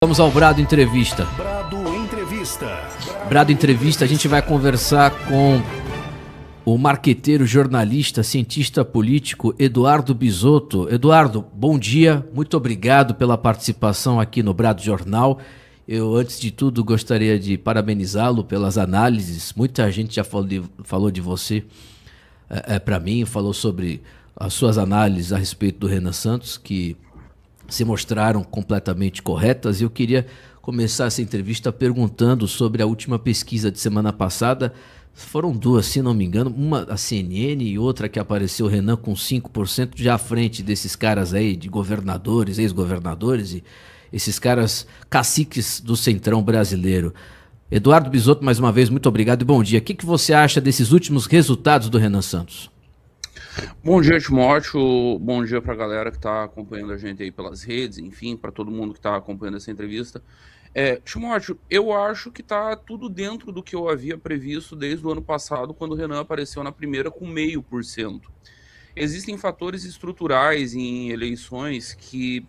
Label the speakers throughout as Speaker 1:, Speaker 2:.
Speaker 1: Vamos ao Brado Entrevista. Brado Entrevista, a gente vai conversar com o marqueteiro, jornalista, cientista político Eduardo Bisotto. Eduardo, bom dia, muito obrigado pela participação aqui no Brado Jornal. Eu, antes de tudo, gostaria de parabenizá-lo pelas análises. Muita gente já falou de você para mim, falou sobre as suas análises a respeito do Renan Santos, que se mostraram completamente corretas. Eu queria começar essa entrevista perguntando sobre a última pesquisa de semana passada. Foram duas, se não me engano, uma a CNN e outra que apareceu o Renan com 5%, já à frente desses caras aí, de governadores, ex-governadores e esses caras caciques do centrão brasileiro. Eduardo Bisotto, mais uma vez, muito obrigado e bom dia. O que você acha desses últimos resultados do Renan Santos?
Speaker 2: Bom dia, Timóteo. Bom dia para a galera que está acompanhando a gente aí pelas redes, enfim, para todo mundo que está acompanhando essa entrevista. Timóteo, eu acho que está tudo dentro do que eu havia previsto desde o ano passado, quando o Renan apareceu na primeira com 0,5%. Existem fatores estruturais em eleições que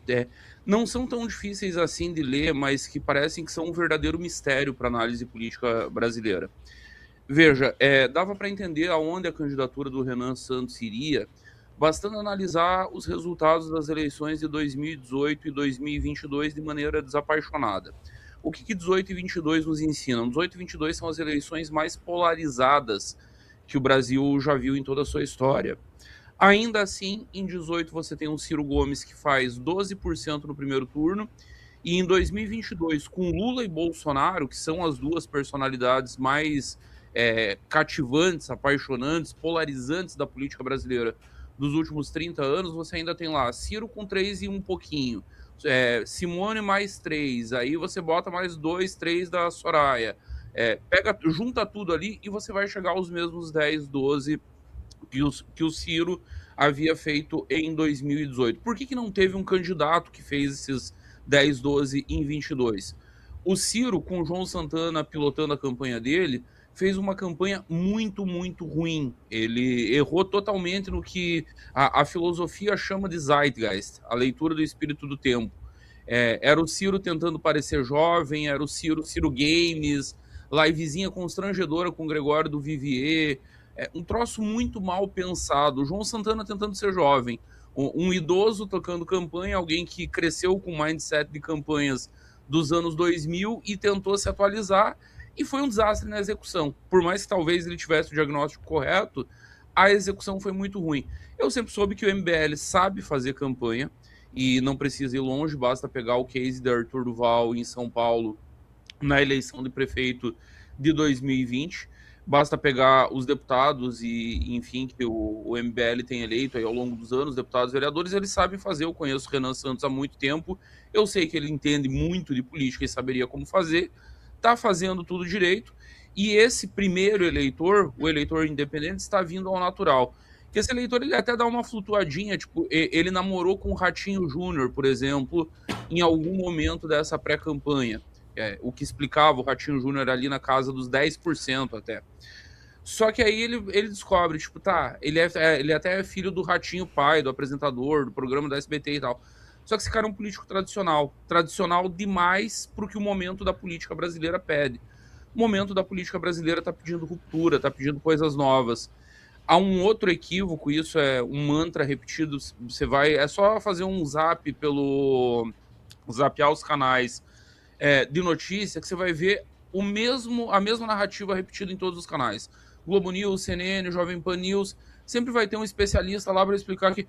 Speaker 2: não são tão difíceis assim de ler, mas que parecem que são um verdadeiro mistério para a análise política brasileira. Veja, dava para entender aonde a candidatura do Renan Santos iria, bastando analisar os resultados das eleições de 2018 e 2022 de maneira desapaixonada. O que 18 e 22 nos ensinam? 18 e 22 são as eleições mais polarizadas que o Brasil já viu em toda a sua história. Ainda assim, em 18 você tem um Ciro Gomes que faz 12% no primeiro turno, e em 2022, com Lula e Bolsonaro, que são as duas personalidades mais cativantes, apaixonantes, polarizantes da política brasileira dos últimos 30 anos, você ainda tem lá Ciro com 3 e um pouquinho, Simone mais 3, aí você bota mais 2, 3 da Soraya, junta tudo ali e você vai chegar aos mesmos 10, 12 que o Ciro havia feito em 2018. Por que não teve um candidato que fez esses 10, 12 em 22? O Ciro, com o João Santana pilotando a campanha dele, fez uma campanha muito, muito ruim. Ele errou totalmente no que a filosofia chama de Zeitgeist, a leitura do espírito do tempo. Era o Ciro tentando parecer jovem, era o Ciro Games, livezinha constrangedora com o Gregório do Vivier, um troço muito mal pensado. O João Santana tentando ser jovem, um idoso tocando campanha, alguém que cresceu com o mindset de campanhas dos anos 2000 e tentou se atualizar, e foi um desastre na execução. Por mais que talvez ele tivesse o diagnóstico correto, a execução foi muito ruim. Eu sempre soube que o MBL sabe fazer campanha e não precisa ir longe, basta pegar o case de Arthur Duval em São Paulo na eleição de prefeito de 2020. Basta pegar os deputados e, enfim, que o MBL tem eleito aí ao longo dos anos, deputados e vereadores, eles sabem fazer. Eu conheço o Renan Santos há muito tempo, eu sei que ele entende muito de política e saberia como fazer, está fazendo tudo direito, e esse primeiro eleitor, o eleitor independente, está vindo ao natural. Que esse eleitor, ele até dá uma flutuadinha, tipo, ele namorou com o Ratinho Júnior, por exemplo, em algum momento dessa pré-campanha, o que explicava o Ratinho Júnior ali na casa dos 10% até. Só que aí ele descobre, tipo, ele até é filho do Ratinho pai, do apresentador, do programa da SBT e tal. Só que esse cara é um político tradicional demais para o que o momento da política brasileira pede. O momento da política brasileira está pedindo ruptura, está pedindo coisas novas. Há um outro equívoco, isso é um mantra repetido, é só fazer um zapear os canais de notícia, que você vai ver a mesma narrativa repetida em todos os canais. Globo News, CNN, Jovem Pan News, sempre vai ter um especialista lá para explicar que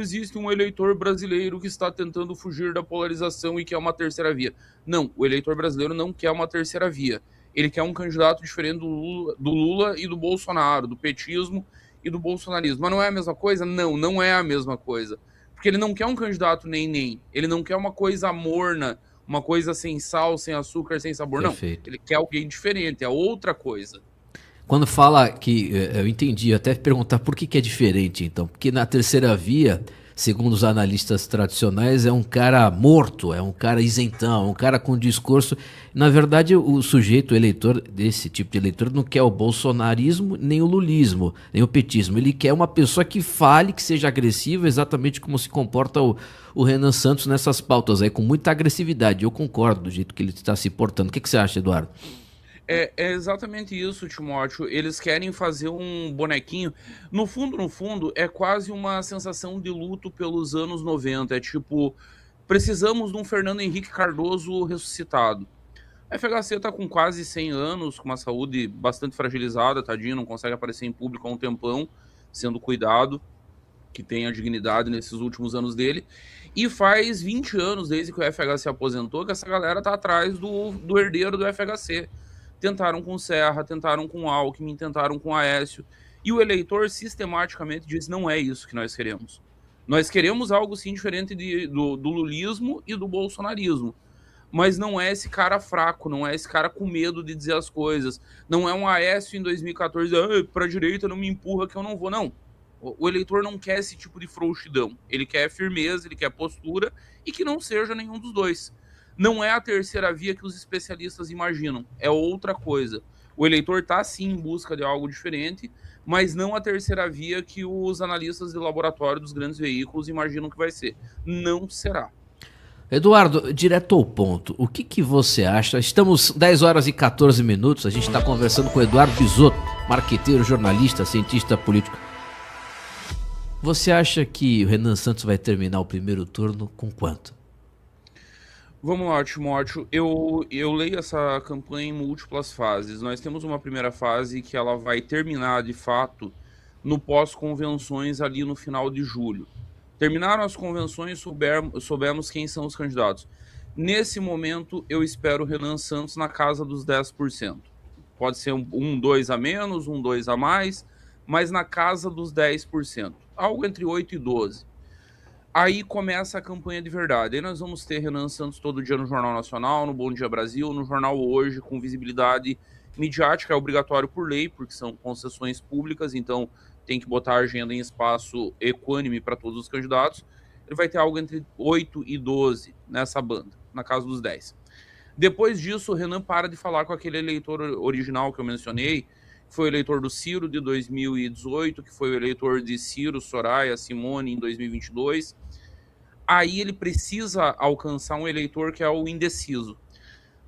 Speaker 2: existe um eleitor brasileiro que está tentando fugir da polarização e quer uma terceira via. Não, o eleitor brasileiro não quer uma terceira via. Ele quer um candidato diferente do Lula e do Bolsonaro, do petismo e do bolsonarismo. Mas não é a mesma coisa? Não, não é a mesma coisa. Porque ele não quer um candidato nem. Ele não quer uma coisa morna, uma coisa sem sal, sem açúcar, sem sabor.
Speaker 1: Perfeito.
Speaker 2: Não, ele quer alguém diferente, é outra coisa.
Speaker 1: Quando fala que, eu entendi, até perguntar por que é diferente então, porque na terceira via segundo os analistas tradicionais, é um cara morto, é um cara isentão, um cara com discurso. Na verdade, o sujeito eleitor, desse tipo de eleitor, não quer o bolsonarismo, nem o lulismo, nem o petismo. Ele quer uma pessoa que fale, que seja agressiva, exatamente como se comporta o Renan Santos nessas pautas aí, com muita agressividade. Eu concordo do jeito que ele está se portando. O que você acha, Eduardo?
Speaker 2: É exatamente isso, Timóteo. Eles querem fazer um bonequinho. No fundo, é quase uma sensação de luto pelos anos 90. É tipo, precisamos de um Fernando Henrique Cardoso ressuscitado. A FHC tá com quase 100 anos, com uma saúde bastante fragilizada, tadinho, não consegue aparecer em público há um tempão, sendo cuidado, que tem a dignidade nesses últimos anos dele. E faz 20 anos, desde que o FHC aposentou, que essa galera tá atrás do herdeiro do FHC. Tentaram com Serra, tentaram com Alckmin, tentaram com Aécio. E o eleitor sistematicamente diz: não é isso que nós queremos. Nós queremos algo sim diferente do lulismo e do bolsonarismo. Mas não é esse cara fraco, não é esse cara com medo de dizer as coisas. Não é um Aécio em 2014, para a direita não me empurra que eu não vou. Não. O eleitor não quer esse tipo de frouxidão. Ele quer firmeza, ele quer postura e que não seja nenhum dos dois. Não é a terceira via que os especialistas imaginam, é outra coisa. O eleitor está sim em busca de algo diferente, mas não a terceira via que os analistas de laboratório dos grandes veículos imaginam que vai ser. Não será.
Speaker 1: Eduardo, direto ao ponto, o que você acha? Estamos 10 horas e 14 minutos, a gente está conversando com o Eduardo Bisotto, marqueteiro, jornalista, cientista político. Você acha que o Renan Santos vai terminar o primeiro turno com quanto?
Speaker 2: Vamos lá, Timóteo. Eu leio essa campanha em múltiplas fases. Nós temos uma primeira fase que ela vai terminar, de fato, no pós-convenções ali no final de julho. Terminaram as convenções, soubemos quem são os candidatos. Nesse momento, eu espero o Renan Santos na casa dos 10%. Pode ser um 2 a menos, um 2 a mais, mas na casa dos 10%. Algo entre 8 e 12. Aí começa a campanha de verdade. Aí nós vamos ter Renan Santos todo dia no Jornal Nacional, no Bom Dia Brasil, no Jornal Hoje, com visibilidade midiática, é obrigatório por lei, porque são concessões públicas, então tem que botar a agenda em espaço equânime para todos os candidatos. Ele vai ter algo entre 8 e 12 nessa banda, na casa dos 10. Depois disso, o Renan para de falar com aquele eleitor original que eu mencionei, que foi o eleitor do Ciro de 2018, que foi o eleitor de Ciro, Soraya, Simone em 2022. Aí ele precisa alcançar um eleitor que é o indeciso,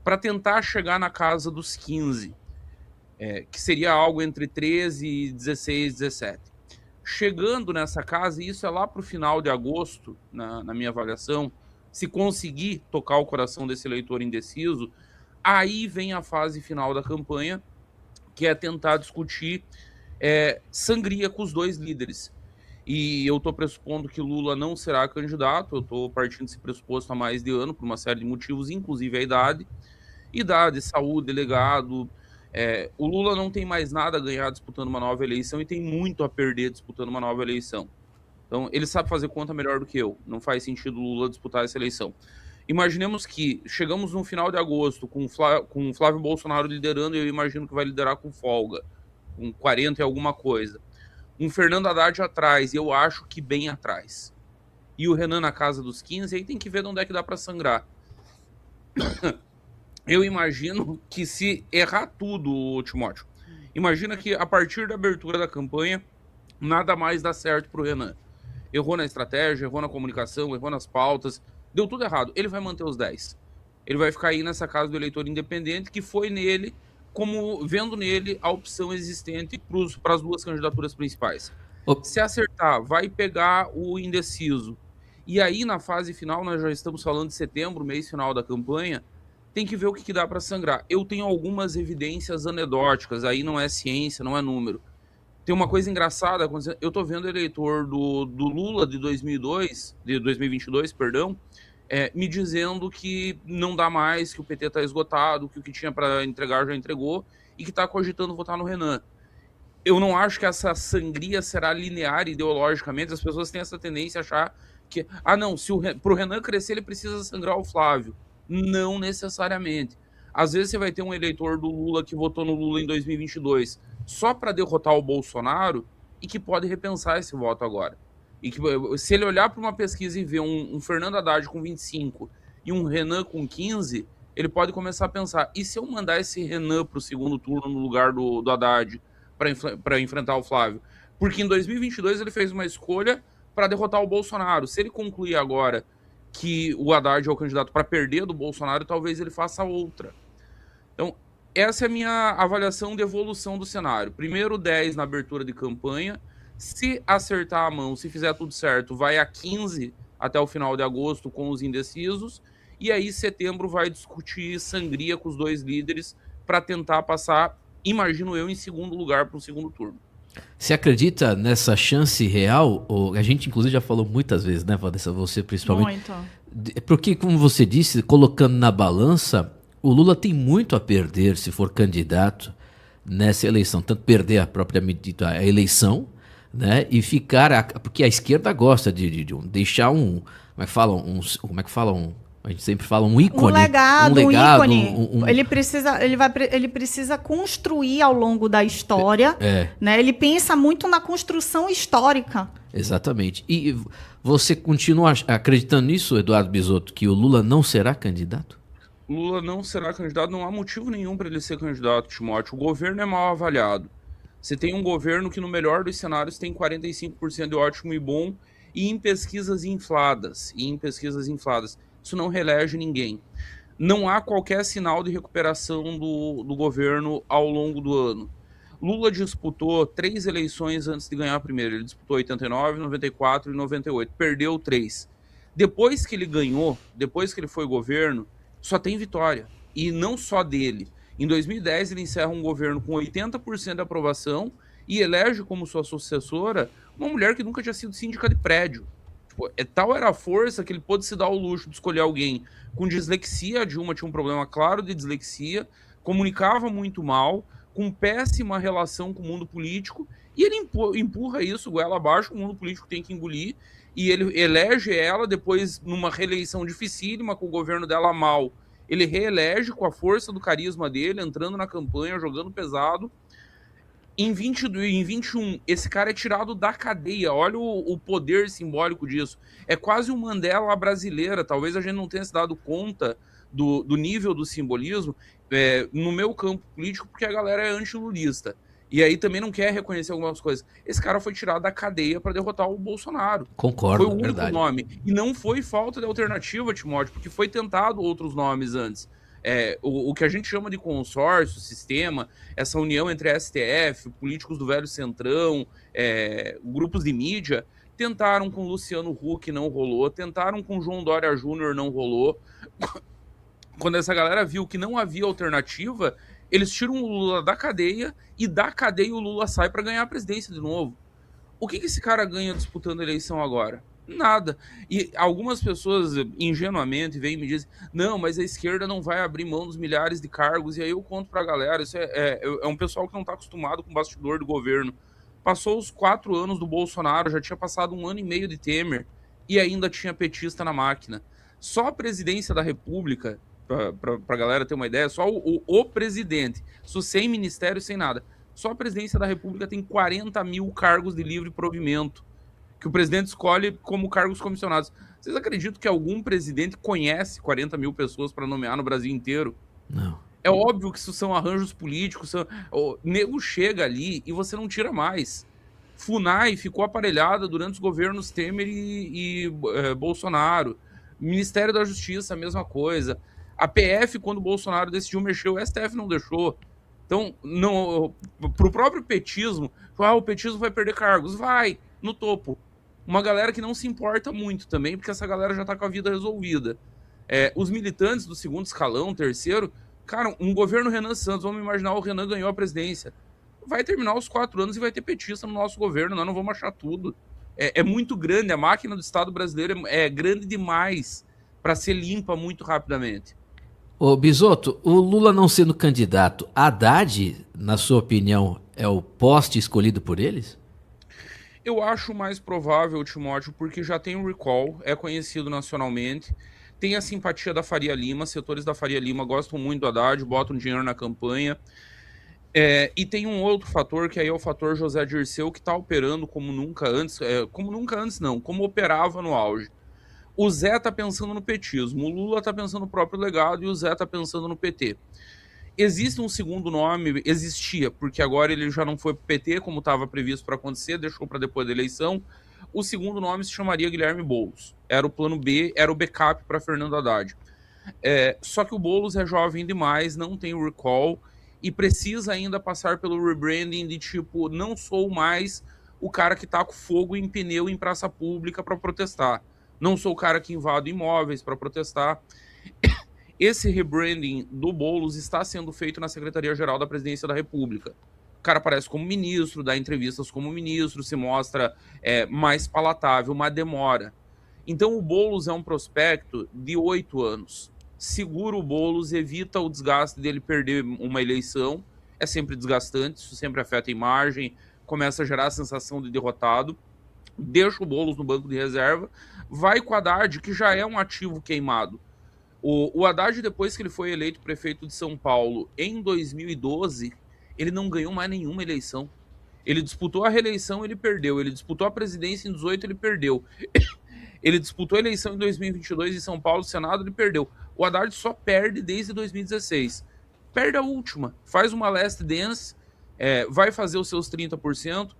Speaker 2: para tentar chegar na casa dos 15, que seria algo entre 13, 16, 17. Chegando nessa casa, e isso é lá para o final de agosto, na minha avaliação, se conseguir tocar o coração desse eleitor indeciso, aí vem a fase final da campanha, que é tentar discutir sangria com os dois líderes. E eu estou pressupondo que Lula não será candidato, eu estou partindo desse pressuposto há mais de ano, por uma série de motivos, inclusive a idade, saúde, legado. O Lula não tem mais nada a ganhar disputando uma nova eleição e tem muito a perder disputando uma nova eleição. Então, ele sabe fazer conta melhor do que eu. Não faz sentido o Lula disputar essa eleição. Imaginemos que chegamos no final de agosto com o Flávio Bolsonaro liderando, e eu imagino que vai liderar com folga, com 40 e alguma coisa. Um Fernando Haddad atrás, e eu acho que bem atrás. E o Renan na casa dos 15, aí tem que ver de onde é que dá para sangrar. Eu imagino que se errar tudo, Timóteo, imagina que a partir da abertura da campanha, nada mais dá certo pro Renan. Errou na estratégia, errou na comunicação, errou nas pautas, deu tudo errado. Ele vai manter os 10. Ele vai ficar aí nessa casa do eleitor independente, que foi nele, vendo nele a opção existente para as duas candidaturas principais. Se acertar, vai pegar o indeciso. E aí, na fase final, nós já estamos falando de setembro, mês final da campanha, tem que ver o que dá para sangrar. Eu tenho algumas evidências anedóticas, aí não é ciência, não é número. Tem uma coisa engraçada acontecendo. Eu tô vendo o eleitor do Lula de 2022, perdão, me dizendo que não dá mais, que o PT tá esgotado, que o que tinha para entregar já entregou e que tá cogitando votar no Renan. Eu não acho que essa sangria será linear ideologicamente. As pessoas têm essa tendência a achar que, não, pro Renan crescer ele precisa sangrar o Flávio. Não necessariamente. Às vezes você vai ter um eleitor do Lula que votou no Lula em 2022 só para derrotar o Bolsonaro e que pode repensar esse voto agora. E que se ele olhar para uma pesquisa e ver um Fernando Haddad com 25 e um Renan com 15, ele pode começar a pensar, e se eu mandar esse Renan para o segundo turno no lugar do Haddad para enfrentar o Flávio? Porque em 2022 ele fez uma escolha para derrotar o Bolsonaro. Se ele concluir agora que o Haddad é o candidato para perder do Bolsonaro, talvez ele faça outra. Então, essa é a minha avaliação de evolução do cenário. Primeiro 10 na abertura de campanha. Se acertar a mão, se fizer tudo certo, vai a 15 até o final de agosto com os indecisos. E aí, setembro, vai discutir sangria com os dois líderes para tentar passar, imagino eu, em segundo lugar para o segundo turno.
Speaker 1: Você acredita nessa chance real? A gente, inclusive, já falou muitas vezes, né, Vanessa? Você principalmente. Muito. Porque, como você disse, colocando na balança, o Lula tem muito a perder se for candidato nessa eleição. Tanto perder a própria medida, a eleição, né? E ficar. Porque a esquerda gosta de deixar um. Como é que fala? A gente sempre fala um ícone.
Speaker 3: Um ícone. Ele precisa construir ao longo da história. Né? Ele pensa muito na construção histórica.
Speaker 1: Exatamente. E você continua acreditando nisso, Eduardo Bisotto, que o Lula não será candidato?
Speaker 2: Lula não será candidato, não há motivo nenhum para ele ser candidato, Timóteo. O governo é mal avaliado. Você tem um governo que, no melhor dos cenários, tem 45% de ótimo e bom, e em pesquisas infladas. Isso não reelege ninguém. Não há qualquer sinal de recuperação do governo ao longo do ano. Lula disputou 3 eleições antes de ganhar a primeira. Ele disputou 89, 94 e 98. Perdeu 3. Depois que ele ganhou, depois que ele foi governo, só tem vitória. E não só dele. Em 2010, ele encerra um governo com 80% de aprovação e elege como sua sucessora uma mulher que nunca tinha sido síndica de prédio. Tal era a força que ele pôde se dar o luxo de escolher alguém com dislexia. A Dilma tinha um problema claro de dislexia, comunicava muito mal, com péssima relação com o mundo político, e ele empurra isso goela abaixo, o mundo político tem que engolir, e ele elege ela, depois numa reeleição dificílima, com o governo dela mal, ele reelege com a força do carisma dele, entrando na campanha, jogando pesado. Em 21, esse cara é tirado da cadeia. Olha o poder simbólico disso. É quase um Mandela brasileira. Talvez a gente não tenha se dado conta do nível do simbolismo no meu campo político, porque a galera é antilulista. E aí também não quer reconhecer algumas coisas. Esse cara foi tirado da cadeia para derrotar o Bolsonaro.
Speaker 1: Concordo,
Speaker 2: foi o único nome. E não foi falta de alternativa, Timóteo, porque foi tentado outros nomes antes. O que a gente chama de consórcio, sistema, essa união entre a STF, políticos do velho centrão, grupos de mídia, tentaram com Luciano Huck, não rolou, tentaram com João Dória Júnior, não rolou. Quando essa galera viu que não havia alternativa, eles tiram o Lula da cadeia e da cadeia o Lula sai para ganhar a presidência de novo. O que esse cara ganha disputando a eleição agora? Nada. E algumas pessoas, ingenuamente, vêm e me dizem, não, mas a esquerda não vai abrir mão dos milhares de cargos. E aí eu conto pra galera, isso é um pessoal que não tá acostumado com o bastidor do governo. Passou os 4 anos do Bolsonaro, já tinha passado 1 ano e meio de Temer, e ainda tinha petista na máquina. Só a presidência da República, pra galera ter uma ideia, só o presidente, isso sem ministério, sem nada, só a presidência da República tem 40 mil cargos de livre provimento, que o presidente escolhe como cargos comissionados. Vocês acreditam que algum presidente conhece 40 mil pessoas para nomear no Brasil inteiro?
Speaker 1: Não.
Speaker 2: É óbvio que isso são arranjos políticos. O nego chega ali e você não tira mais. FUNAI ficou aparelhada durante os governos Temer e Bolsonaro. Ministério da Justiça, a mesma coisa. A PF, quando o Bolsonaro decidiu mexer, o STF não deixou. Então, pro próprio petismo, o petismo vai perder cargos. Vai, no topo. Uma galera que não se importa muito também, porque essa galera já tá com a vida resolvida. Os militantes do segundo escalão, terceiro, cara, um governo Renan Santos, vamos imaginar, o Renan ganhou a presidência. Vai terminar os 4 anos e vai ter petista no nosso governo, nós não vamos achar tudo. É muito grande, a máquina do Estado brasileiro é grande demais para ser limpa muito rapidamente.
Speaker 1: Ô Bisotto, o Lula não sendo candidato, Haddad, na sua opinião, é o poste escolhido por eles?
Speaker 2: Eu acho mais provável, Timóteo, porque já tem um recall, é conhecido nacionalmente, tem a simpatia da Faria Lima, setores da Faria Lima gostam muito do Haddad, botam dinheiro na campanha. E tem um outro fator, que aí é o fator José Dirceu, que está operando como nunca antes, como operava no auge. O Zé está pensando no petismo, o Lula está pensando no próprio legado e o Zé está pensando no PT. Existe um segundo nome, existia, porque agora ele já não foi pro PT, como estava previsto para acontecer, deixou para depois da eleição. O segundo nome se chamaria Guilherme Boulos. Era o plano B, era o backup para Fernando Haddad. Só que o Boulos é jovem demais, não tem o recall e precisa ainda passar pelo rebranding de tipo, não sou mais o cara que tá com fogo em pneu em praça pública para protestar. Não sou o cara que invade imóveis para protestar. Esse rebranding do Boulos está sendo feito na Secretaria-Geral da Presidência da República. O cara aparece como ministro, dá entrevistas como ministro, se mostra mais palatável, uma demora. Então o Boulos é um prospecto de 8 anos. Segura o Boulos, evita o desgaste dele perder uma eleição. É sempre desgastante, isso sempre afeta a imagem, começa a gerar a sensação de derrotado. Deixa o Boulos no banco de reserva, vai com o Haddad, que já é um ativo queimado. O Haddad, depois que ele foi eleito prefeito de São Paulo em 2012, ele não ganhou mais nenhuma eleição. Ele disputou a reeleição, ele perdeu. Ele disputou a presidência em 2018, ele perdeu. Ele disputou a eleição em 2022 em São Paulo, Senado, ele perdeu. O Haddad só perde desde 2016. Perde a última, faz uma last dance, vai fazer os seus 30%,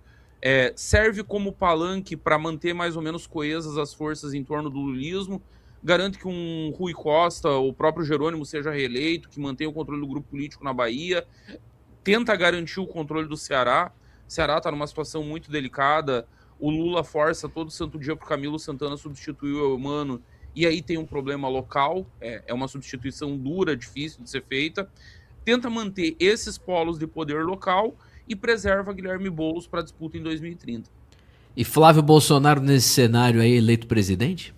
Speaker 2: serve como palanque para manter mais ou menos coesas as forças em torno do lulismo, garante que um Rui Costa, o próprio Jerônimo seja reeleito, que mantenha o controle do grupo político na Bahia, tenta garantir o controle do Ceará. O Ceará está numa situação muito delicada, o Lula força todo santo dia para o Camilo Santana substituir o Eumano, e aí tem um problema local, é uma substituição dura, difícil de ser feita. Tenta manter esses polos de poder local e preserva Guilherme Boulos para a disputa em 2030.
Speaker 1: E Flávio Bolsonaro nesse cenário aí, eleito presidente?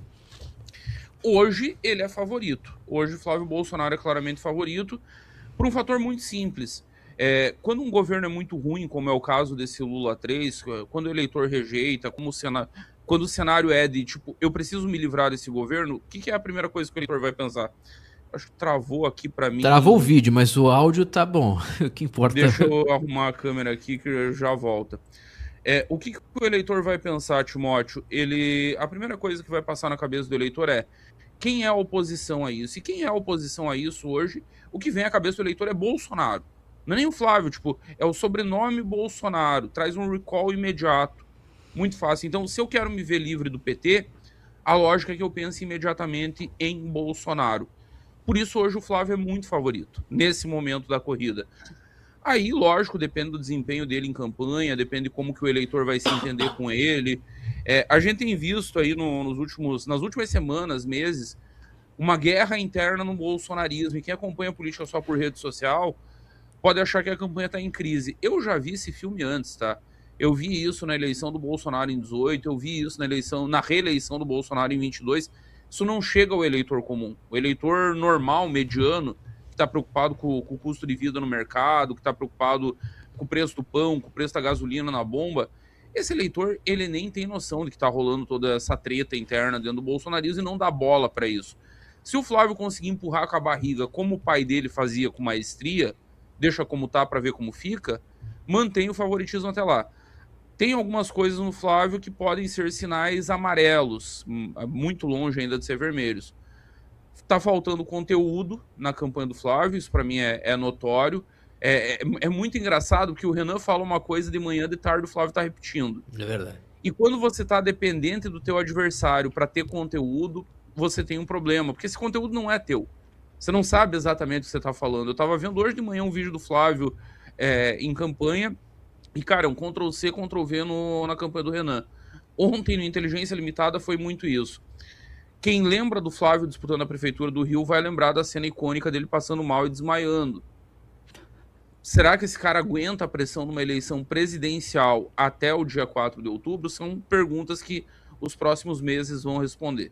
Speaker 2: Hoje ele é favorito. Hoje Flávio Bolsonaro é claramente favorito por um fator muito simples. Quando um governo é muito ruim, como é o caso desse Lula 3, quando o eleitor rejeita, quando o cenário é de tipo, eu preciso me livrar desse governo, o que é a primeira coisa que o eleitor vai pensar? Acho que travou aqui para mim.
Speaker 1: Travou o vídeo, mas o áudio tá bom. O que importa.
Speaker 2: Deixa eu arrumar a câmera aqui que já volta. O que o eleitor vai pensar, Timóteo? A primeira coisa que vai passar na cabeça do eleitor é: quem é a oposição a isso? E quem é a oposição a isso hoje? O que vem à cabeça do eleitor é Bolsonaro. Não é nem o Flávio, é o sobrenome Bolsonaro. Traz um recall imediato. Muito fácil. Então, se eu quero me ver livre do PT, a lógica é que eu pense imediatamente em Bolsonaro. Por isso, hoje o Flávio é muito favorito, nesse momento da corrida. Aí, lógico, depende do desempenho dele em campanha, depende de como que o eleitor vai se entender com ele. A gente tem visto aí nas últimas semanas, meses, uma guerra interna no bolsonarismo. E quem acompanha a política só por rede social pode achar que a campanha está em crise. Eu já vi esse filme antes, tá? Eu vi isso na eleição do Bolsonaro em 18, eu vi isso na reeleição do Bolsonaro em 22. Isso não chega ao eleitor comum. O eleitor normal, mediano, que está preocupado com o custo de vida no mercado, que está preocupado com o preço do pão, com o preço da gasolina na bomba, esse eleitor, ele nem tem noção de que está rolando toda essa treta interna dentro do bolsonarismo e não dá bola para isso. Se o Flávio conseguir empurrar com a barriga, como o pai dele fazia com maestria, deixa como tá para ver como fica, mantém o favoritismo até lá. Tem algumas coisas no Flávio que podem ser sinais amarelos, muito longe ainda de ser vermelhos. Tá faltando conteúdo na campanha do Flávio, isso para mim é notório. É muito engraçado porque o Renan fala uma coisa de manhã, de tarde o Flávio tá repetindo.
Speaker 1: É verdade.
Speaker 2: E quando você tá dependente do teu adversário para ter conteúdo, você tem um problema, porque esse conteúdo não é teu. Você não sabe exatamente o que você tá falando. Eu tava vendo hoje de manhã um vídeo do Flávio em campanha, e, cara, um Ctrl-C, Ctrl-V na campanha do Renan. Ontem, no Inteligência Limitada, foi muito isso. Quem lembra do Flávio disputando a prefeitura do Rio vai lembrar da cena icônica dele passando mal e desmaiando. Será que esse cara aguenta a pressão numa eleição presidencial até o dia 4 de outubro? São perguntas que os próximos meses vão responder.